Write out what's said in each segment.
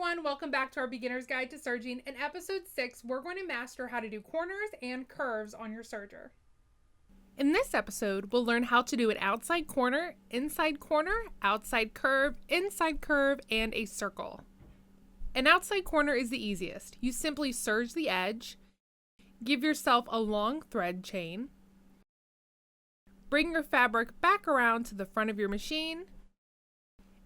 everyone, welcome back to our beginner's guide to serging. In episode 6, we're going to master how to do corners and curves on your serger. In this episode, we'll learn how to do an outside corner, outside curve, inside curve, and a circle. An outside corner is the easiest. You simply serge the edge, give yourself a long thread chain, bring your fabric back around to the front of your machine,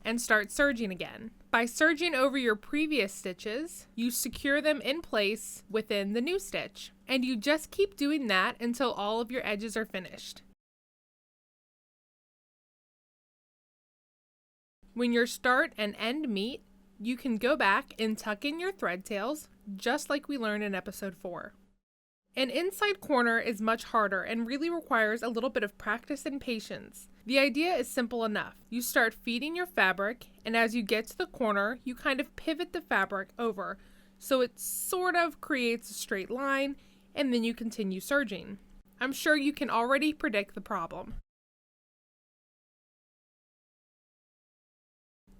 and start serging again. By serging over your previous stitches, you secure them in place within the new stitch, and you just keep doing that until all of your edges are finished. When your start and end meet, you can go back and tuck in your thread tails, just like we learned in episode 4. An inside corner is much harder and really requires a little bit of practice and patience. The idea is simple enough. You start feeding your fabric, and as you get to the corner, you kind of pivot the fabric over, so it sort of creates a straight line, and then you continue serging. I'm sure you can already predict the problem.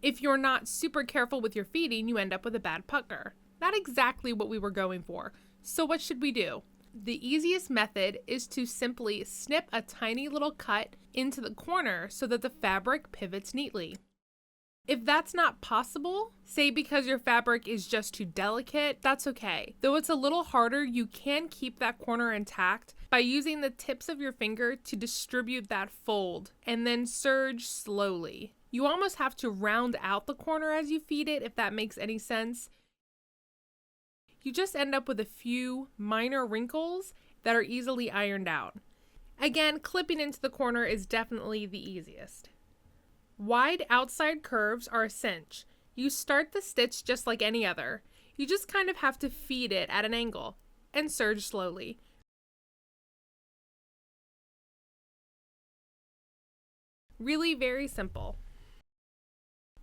If you're not super careful with your feeding, you end up with a bad pucker. Not exactly what we were going for. So what should we do? The easiest method is to simply snip a tiny little cut into the corner so that the fabric pivots neatly. If that's not possible, say because your fabric is just too delicate, that's okay. Though it's a little harder, you can keep that corner intact by using the tips of your finger to distribute that fold and then serge slowly. You almost have to round out the corner as you feed it, if that makes any sense. You just end up with a few minor wrinkles that are easily ironed out. Again, clipping into the corner is definitely the easiest. Wide outside curves are a cinch. You start the stitch just like any other. You just kind of have to feed it at an angle and serge slowly. Really very simple.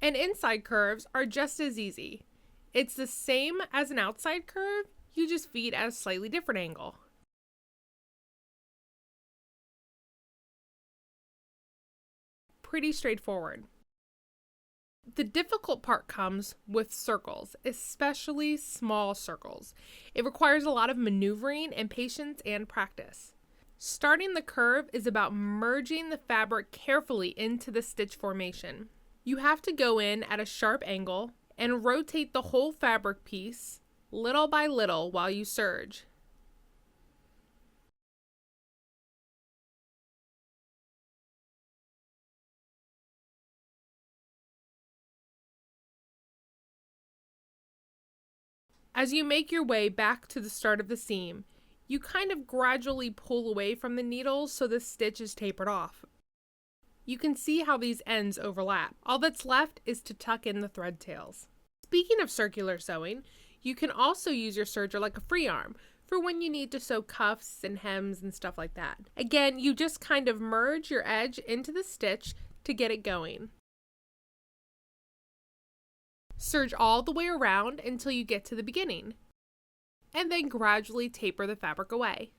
And inside curves are just as easy. It's the same as an outside curve, you just feed at a slightly different angle. Pretty straightforward. The difficult part comes with circles, especially small circles. It requires a lot of maneuvering and patience and practice. Starting the curve is about merging the fabric carefully into the stitch formation. You have to go in at a sharp angle and rotate the whole fabric piece little by little while you serge. As you make your way back to the start of the seam, you kind of gradually pull away from the needles so the stitch is tapered off. You can see how these ends overlap. All that's left is to tuck in the thread tails. Speaking of circular sewing, you can also use your serger like a free arm for when you need to sew cuffs and hems and stuff like that. Again, you just kind of merge your edge into the stitch to get it going. Serge all the way around until you get to the beginning, and then gradually taper the fabric away.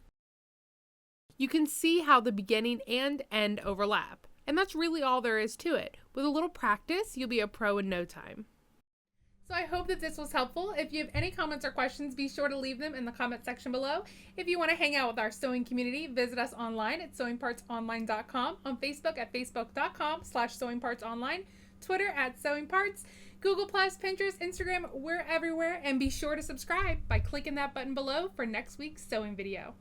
You can see how the beginning and end overlap. And that's really all there is to it. With a little practice, you'll be a pro in no time. So I hope that this was helpful. If you have any comments or questions, be sure to leave them in the comment section below. If you want to hang out with our sewing community, visit us online at sewingpartsonline.com, on Facebook at facebook.com/sewingpartsonline, Twitter at sewingparts, Google+, Pinterest, Instagram, we're everywhere. And be sure to subscribe by clicking that button below for next week's sewing video.